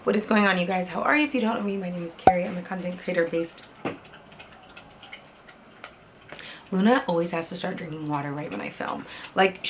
What is going on, you guys? How are you? If you don't know me, my name is Carrie. I'm a content creator based. Luna always has to start drinking water right when I film. Like,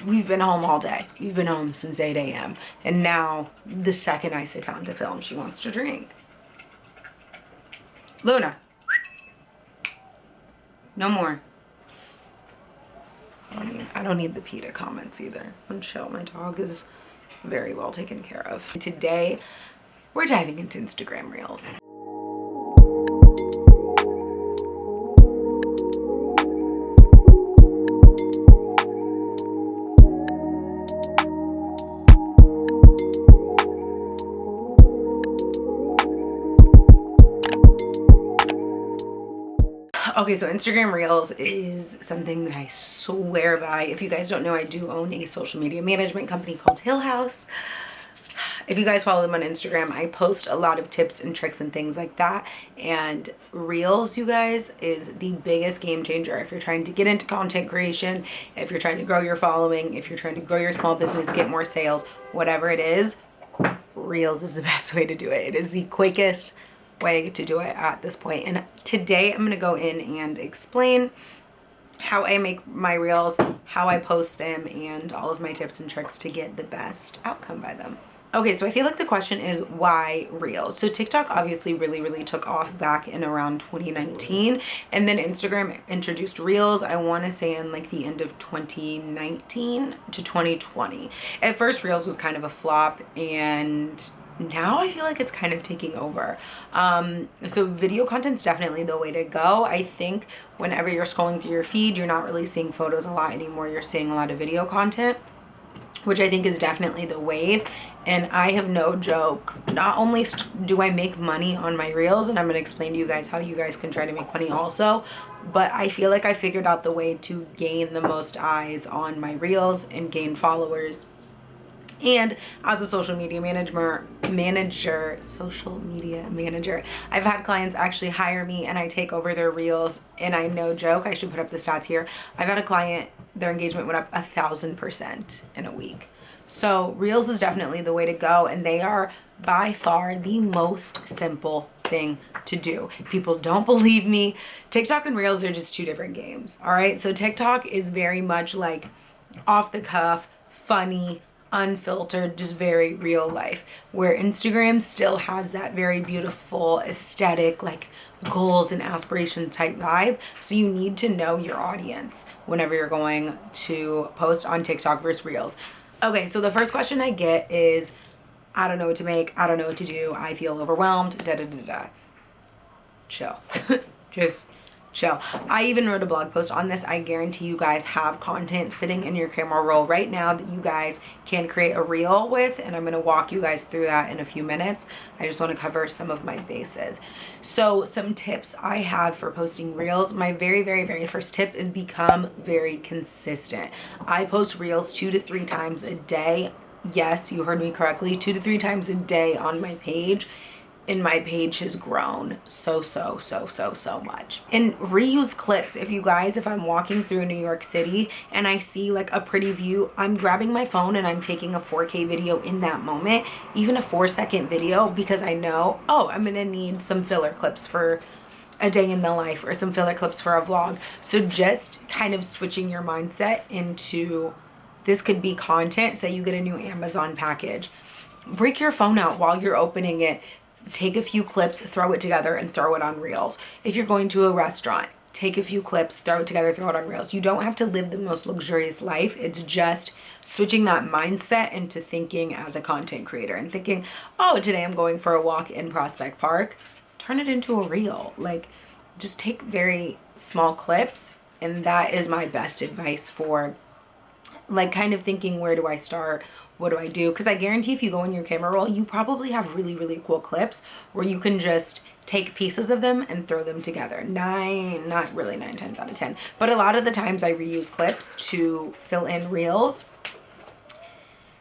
we've been home all day. We've been home since 8 a.m. And now, the second I sit down to film, she wants to drink. Luna. No more. I don't need the PETA comments either. I'm chill. My dog is very well taken care of. Today, we're diving into Instagram Reels. Okay, so Instagram Reels is something that I swear by. If you guys don't know, I do own a social media management company called Hill House. If you guys follow them on Instagram, I post a lot of tips and tricks and things like that. And Reels, you guys, is the biggest game changer. If you're trying to get into content creation, if you're trying to grow your following, if you're trying to grow your small business, get more sales, whatever it is, Reels is the best way to do it. It is the quickest way to do it at this point. And today I'm going to go in and explain how I make my Reels, how I post them, and all of my tips and tricks to get the best outcome by them. Okay, so I feel like the question is, why Reels? So TikTok obviously really took off back in around 2019, and then Instagram introduced Reels, I want to say in like the end of 2019 to 2020. At first, Reels was kind of a flop, and now I feel like it's kind of taking over. So video content's definitely the way to go. I think whenever you're scrolling through your feed, you're not really seeing photos a lot anymore. You're seeing a lot of video content, which I think is definitely the wave. And I have no joke, not only do I make money on my Reels, and I'm going to explain to you guys how you guys can try to make money also, but I feel like I figured out the way to gain the most eyes on my Reels and gain followers. And as a social media manager, I've had clients actually hire me and I take over their Reels, and I no joke, I should put up the stats here. I've had a client, their engagement went up 1,000% in a week. So Reels is definitely the way to go, and they are by far the most simple thing to do. People don't believe me. TikTok and Reels are just two different games. All right. So TikTok is very much like off the cuff, funny, unfiltered, just very real life, where Instagram still has that very beautiful aesthetic, like goals and aspiration type vibe. So you need to know your audience whenever you're going to post on TikTok versus Reels. Okay, so the first question I get is, I don't know what to make, I don't know what to do, I feel overwhelmed, Chill. Just chill. I even wrote a blog post on this. I guarantee you guys have content sitting in your camera roll right now that you guys can create a reel with, and I'm going to walk you guys through that in a few minutes. I just want to cover some of my bases. So some tips I have for posting Reels. My very first tip is become very consistent. I post Reels 2 to 3 times a day. Yes, you heard me correctly, 2 to 3 times a day on my page. And my page has grown so much. And reuse clips. If I'm walking through New York City and I see like a pretty view, I'm grabbing my phone and I'm taking a 4K video in that moment, even a 4-second video, because I know, oh, I'm gonna need some filler clips for a day in the life or some filler clips for a vlog. So just kind of switching your mindset into, this could be content. Say you get a new Amazon package, break your phone out while you're opening it, take a few clips, throw it together, and throw it on Reels. If you're going to a restaurant, take a few clips, throw it together, throw it on Reels. You don't have to live the most luxurious life. It's just switching that mindset into thinking as a content creator and thinking, oh, today I'm going for a walk in Prospect Park. Turn it into a reel. Like, just take very small clips, and that is my best advice for like kind of thinking, where do I start? What do I do? Because I guarantee if you go in your camera roll, you probably have really cool clips where you can just take pieces of them and throw them together. Not really 9 times out of 10, but a lot of the times I reuse clips to fill in Reels.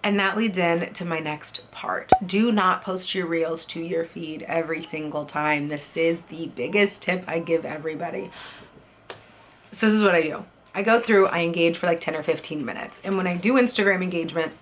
And that leads in to my next part. Do not post your Reels to your feed every single time. This is the biggest tip I give everybody. So this is what I do. I go through, I engage for like 10 or 15 minutes. And when I do Instagram engagement,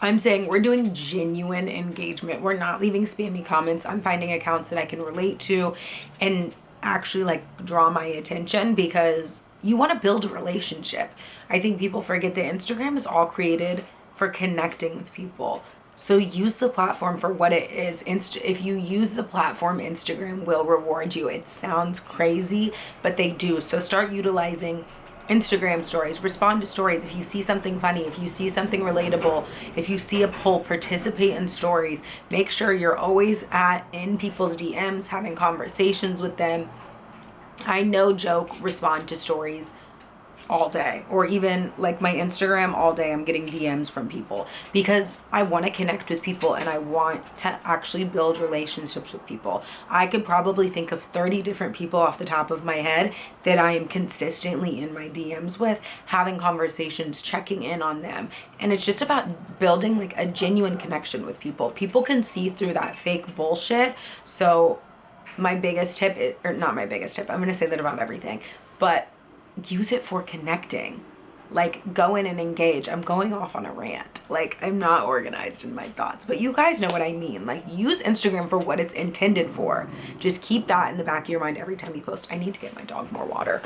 I'm saying we're doing genuine engagement. We're not leaving spammy comments. I'm finding accounts that I can relate to and actually like draw my attention, because you want to build a relationship. I think people forget that Instagram is all created for connecting with people. So use the platform for what it is. If you use the platform, Instagram will reward you. It sounds crazy, but they do. So start utilizing Instagram stories, respond to stories. If you see something funny, if you see something relatable, if you see a poll, participate in stories. Make sure you're always in people's DMs, having conversations with them. I no joke respond to stories all day, or even like my Instagram all day. I'm getting DMs from people because I want to connect with people and I want to actually build relationships with people. I could probably think of 30 different people off the top of my head that I am consistently in my DMs with, having conversations, checking in on them. And it's just about building like a genuine connection with people. People can see through that fake bullshit. So my biggest tip is, or not my biggest tip, I'm going to say that about everything, but use it for connecting. Like, go in and engage. I'm going off on a rant. Like, I'm not organized in my thoughts, but you guys know what I mean. Like, use Instagram for what it's intended for. Just keep that in the back of your mind every time you post. I need to get my dog more water.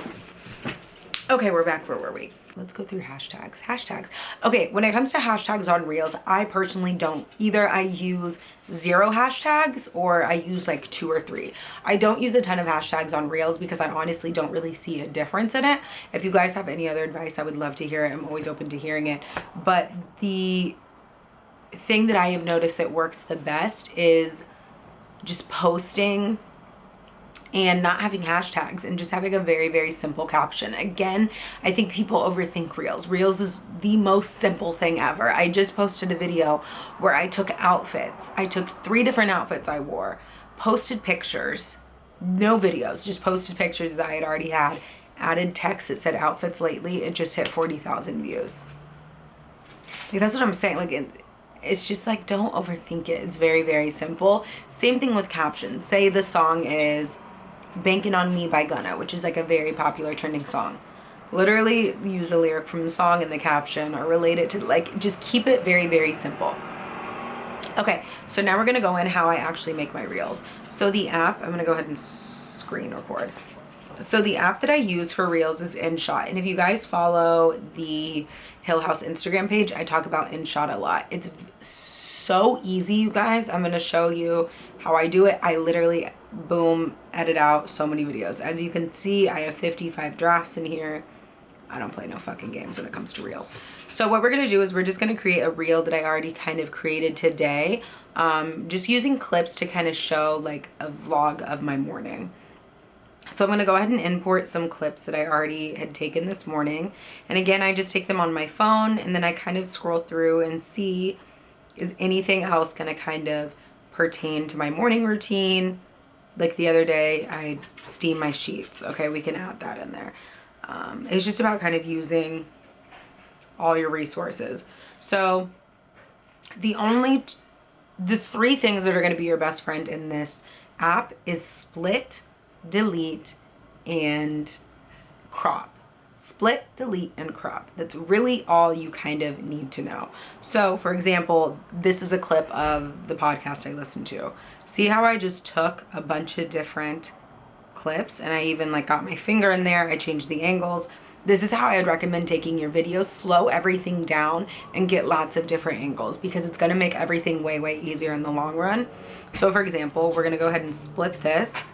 Okay, we're back. Where were we? Let's go through hashtags. Hashtags. Okay, when it comes to hashtags on Reels, I personally don't. Either I use 0 hashtags or I use like 2 or 3. I don't use a ton of hashtags on Reels because I honestly don't really see a difference in it. If you guys have any other advice, I would love to hear it. I'm always open to hearing it. But the thing that I have noticed that works the best is just posting and not having hashtags and just having a very, very simple caption. Again, I think people overthink Reels. Reels is the most simple thing ever. I just posted a video where I took outfits. I took 3 different outfits I wore, posted pictures, no videos, just posted pictures that I had already had, added text that said outfits lately. It just hit 40,000 views. Like, that's what I'm saying. Like, it's just like, don't overthink it. It's very, very simple. Same thing with captions. Say the song is Banking on Me by Gunna, which is like a very popular trending song. Literally use a lyric from the song in the caption or relate it to, like, just keep it very, very simple. Okay, so now we're gonna go in how I actually make my Reels. So the app, I'm gonna go ahead and screen record. So the app that I use for Reels is InShot. And if you guys follow the Hill House Instagram page, I talk about InShot a lot. It's so easy, you guys. I'm gonna show you how I do it. I literally, boom, edit out so many videos. As you can see, I have 55 drafts in here. I don't play no fucking games when it comes to Reels. So what we're gonna do is we're just gonna create a Reel that I already kind of created today. Just using clips to kind of show like a vlog of my morning. So I'm gonna go ahead and import some clips that I already had taken this morning. And again, I just take them on my phone and then I kind of scroll through and see, is anything else gonna kind of pertain to my morning routine? Like the other day, I steam my sheets. Okay, we can add that in there. It's just about kind of using all your resources. So the 3 things that are gonna be your best friend in this app is split, delete, and crop. Split, delete, and crop. That's really all you kind of need to know. So for example, this is a clip of the podcast I listened to. See how I just took a bunch of different clips and I even like got my finger in there. I changed the angles. This is how I would recommend taking your videos. Slow everything down and get lots of different angles because it's gonna make everything way, way easier in the long run. So for example, we're gonna go ahead and split this.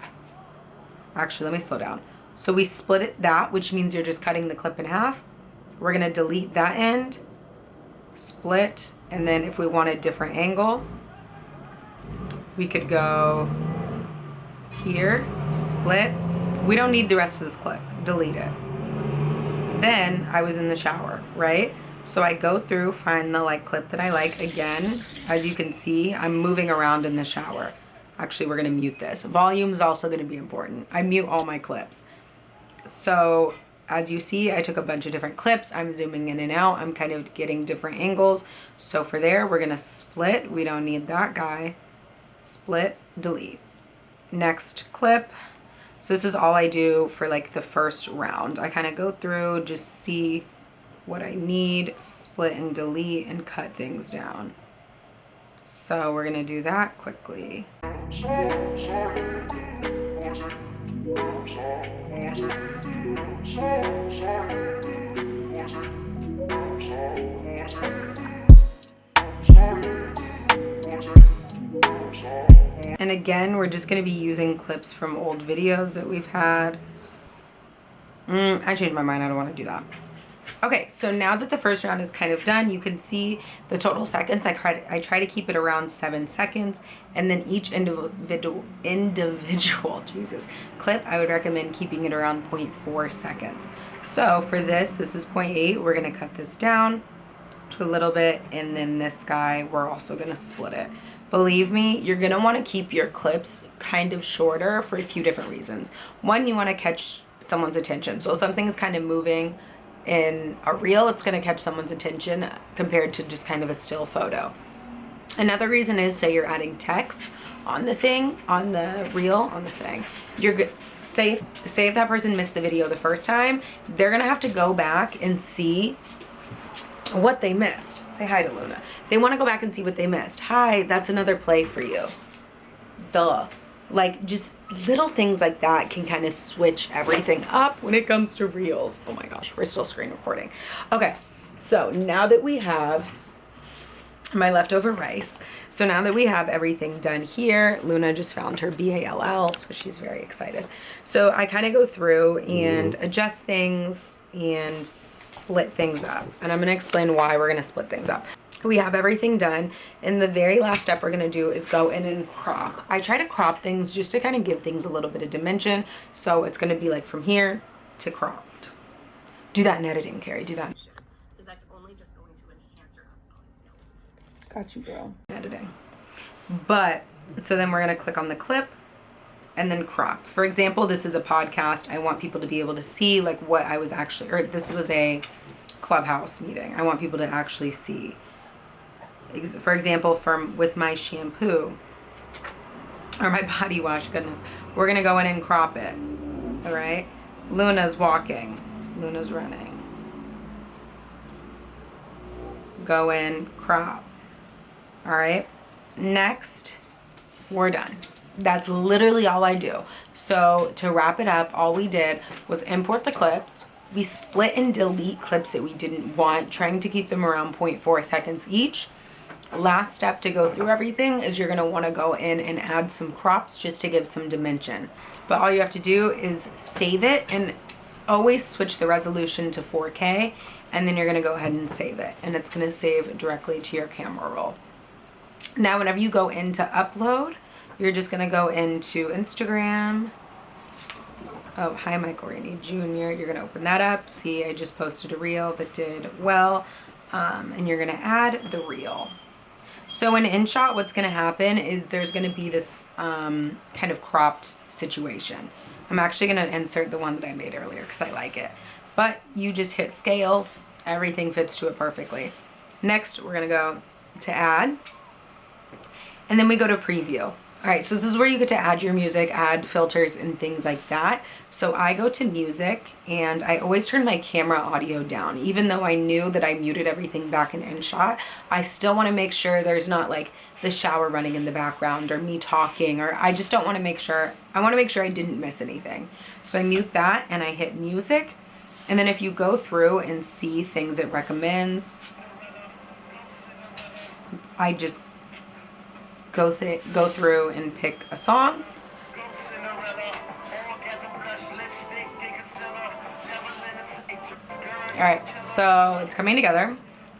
Actually, let me slow down. So we split it that, which means you're just cutting the clip in half. We're gonna delete that end, split, and then if we want a different angle, we could go here, split. We don't need the rest of this clip, delete it. Then I was in the shower, right? So I go through, find the like clip that I like. Again, as you can see, I'm moving around in the shower. Actually, we're gonna mute this. Volume is also gonna be important. I mute all my clips. So as you see, I took a bunch of different clips. I'm zooming in and out. I'm kind of getting different angles. So for there, we're gonna split. We don't need that guy. Split, delete. Next clip. So this is all I do for like the first round. I kind of go through, just see what I need, split and delete, and cut things down. So we're gonna do that quickly. And again, we're just gonna be using clips from old videos that we've had. I changed my mind, I don't wanna do that. Okay, so now that the first round is kind of done, you can see the total seconds. I try to keep it around 7 seconds, and then each individual Jesus, clip, I would recommend keeping it around 0.4 seconds. So for this is 0.8. We're gonna cut this down to a little bit, and then this guy, we're also gonna split it. Believe me, you're gonna wanna keep your clips kind of shorter for a few different reasons. One, you wanna catch someone's attention. So if something's kind of moving in a reel, it's going to catch someone's attention compared to just kind of a still photo. Another reason is, say you're adding text on the thing, on the reel, on the thing, you're good. Say if that person missed the video the first time, they're going to have to go back and see what they missed. Say hi to Luna. They want to go back and see what they missed. Hi, that's another play for you. Duh. Like, just little things like that can kind of switch everything up when it comes to reels. Oh my gosh, we're still screen recording. Okay, so now that we have my leftover rice, so now that we have everything done here, Luna just found her BALL, so she's very excited. So I kind of go through and adjust things and split things up. And I'm gonna explain why we're gonna split things up. We have everything done, and the very last step we're gonna do is go in and crop. I try to crop things just to kind of give things a little bit of dimension, so it's gonna be like from here to cropped. Do that in editing, Carrie, do that. Because that's only just going to enhance your upselling skills. Got you, girl. Editing. But, so then we're gonna click on the clip and then crop. For example, this is a podcast. I want people to be able to see like what I was actually, or this was a Clubhouse meeting. I want people to actually see. For example, with my shampoo or my body wash, goodness, we're gonna go in and crop it. All right, Luna's walking, Luna's running. Go in, crop. All right, next, we're done. That's literally all I do. So to wrap it up, all we did was import the clips. We split and delete clips that we didn't want, trying to keep them around 0.4 seconds each. Last step to go through everything is you're gonna wanna go in and add some crops just to give some dimension. But all you have to do is save it, and always switch the resolution to 4K, and then you're gonna go ahead and save it. And it's gonna save directly to your camera roll. Now, whenever you go into upload, you're just gonna go into Instagram. Oh, hi, Michael Rainey Jr. You're gonna open that up. See, I just posted a reel that did well. And you're gonna add the reel. So in InShot, what's gonna happen is there's gonna be this kind of cropped situation. I'm actually gonna insert the one that I made earlier because I like it. But you just hit scale, everything fits to it perfectly. Next, we're gonna go to add, and then we go to preview. All right, so this is where you get to add your music, add filters and things like that. So I go to music, and I always turn my camera audio down. Even though I knew that I muted everything back in InShot, I still wanna make sure there's not like the shower running in the background or me talking, or I just don't wanna make sure, I wanna make sure I didn't miss anything. So I mute that and I hit music. And then if you go through and see things it recommends, I just go through and pick a song. All right, so it's coming together.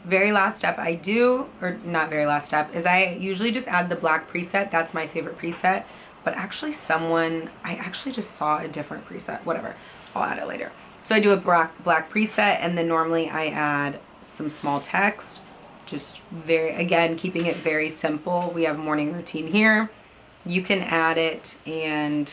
Very last step I do, or not very last step, is I usually just add the black preset. That's my favorite preset. But actually I actually just saw a different preset, whatever. I'll add it later. So I do a black preset, and then normally I add some small text. Just again, keeping it very simple. We have morning routine here. You can add it and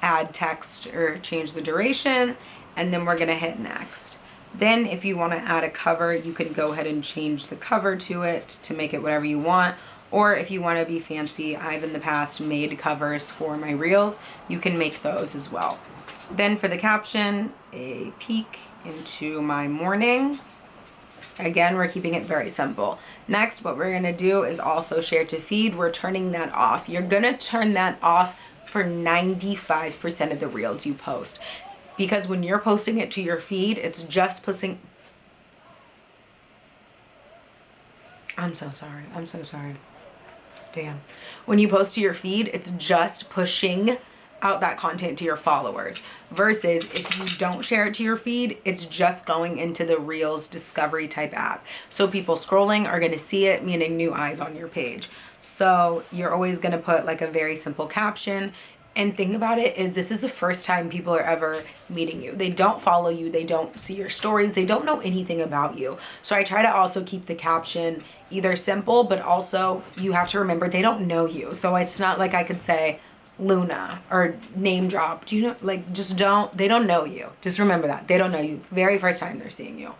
add text or change the duration, and then we're gonna hit next. Then if you wanna add a cover, you can go ahead and change the cover to it to make it whatever you want. Or if you wanna be fancy, I've in the past made covers for my reels. You can make those as well. Then for the caption, a peak into my morning. Again, we're keeping it very simple. Next, what we're gonna do is also share to feed. We're turning that off. You're gonna turn that off for 95% of the reels you post. Because when you're posting it to your feed, it's just pushing. I'm so sorry. I'm so sorry. Damn. When you post to your feed, it's just pushing out that content to your followers. Versus if you don't share it to your feed, it's just going into the Reels discovery type app. So people scrolling are going to see it, meaning new eyes on your page. So you're always going to put like a very simple caption. And think about it is this is the first time people are ever meeting you. They don't follow you. They don't see your stories. They don't know anything about you. So I try to also keep the caption either simple, but also you have to remember they don't know you. So it's not like I could say Luna or name drop. Do you know, like, just don't, they don't know you. Just remember that. They don't know you. Very first time they're seeing you.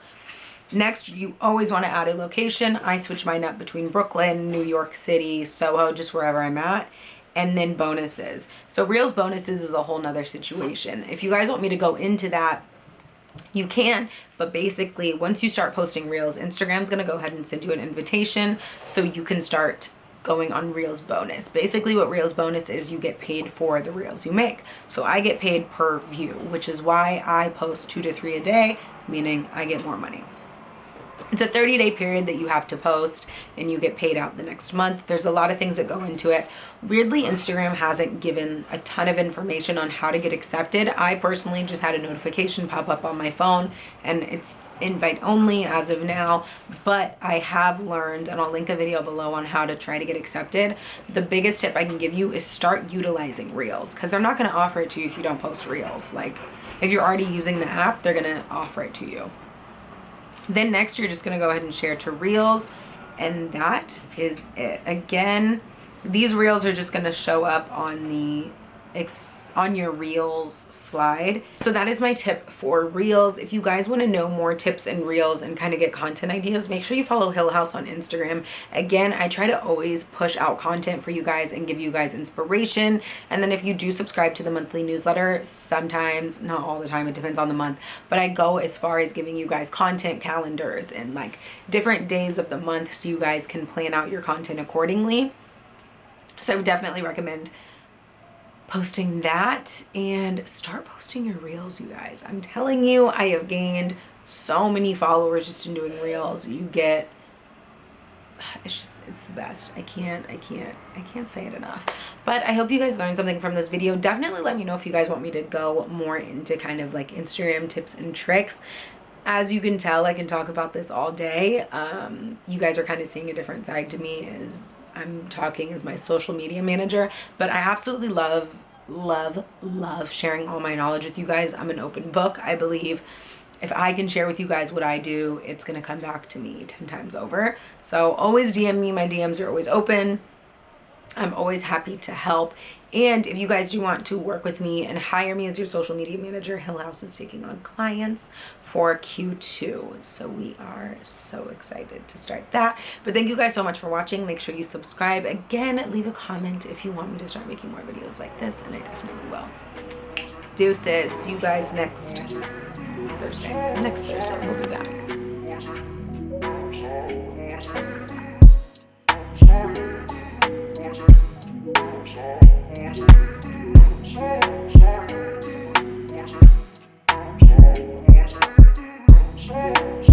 Next, you always want to add a location. I switch mine up between Brooklyn, New York City, Soho, just wherever I'm at. And then bonuses. So Reels bonuses is a whole nother situation. If you guys want me to go into that, you can, but basically once you start posting Reels, Instagram's gonna go ahead and send you an invitation so you can start going on Reels bonus. Basically what Reels bonus is, you get paid for the Reels you make. So I get paid per view, which is why I post 2 to 3 a day, meaning I get more money. It's a 30-day period that you have to post and you get paid out the next month. There's a lot of things that go into it. Weirdly, Instagram hasn't given a ton of information on how to get accepted. I personally just had a notification pop up on my phone and it's invite only as of now, but I have learned, and I'll link a video below on how to try to get accepted. The biggest tip I can give you is start utilizing Reels, because they're not going to offer it to you if you don't post Reels. Like if you're already using the app, they're going to offer it to you. Then next, you're just going to go ahead and share to Reels, and that is it. Again, these Reels are just going to show up on the on your Reels slide. So that is my tip for Reels. If you guys want to know more tips and Reels and kind of get content ideas, make sure you follow Hill House on Instagram. Again, I try to always push out content for you guys and give you guys inspiration. And then if you do subscribe to the monthly newsletter, sometimes, not all the time, it depends on the month, but I go as far as giving you guys content calendars and like different days of the month so you guys can plan out your content accordingly. So I would definitely recommend posting that and start posting your Reels, you guys. I'm telling you, I have gained so many followers just in doing Reels. You get, it's the best. I can't say it enough. But I hope you guys learned something from this video. Definitely let me know if you guys want me to go more into kind of like Instagram tips and tricks. As you can tell, I can talk about this all day. You guys are kind of seeing a different side to me as I'm talking as my social media manager, but I absolutely love sharing all my knowledge with you guys. I'm an open book. I believe if I can share with you guys what I do, it's gonna come back to me 10 times over. So always DM me. My DMs are always open. I'm always happy to help. And if you guys do want to work with me and hire me as your social media manager, Hill House is taking on clients for Q2. So we are so excited to start that. But thank you guys so much for watching. Make sure you subscribe. Again, leave a comment if you want me to start making more videos like this, and I definitely will. Deuces. See you guys next Thursday. Next Thursday, we'll be back.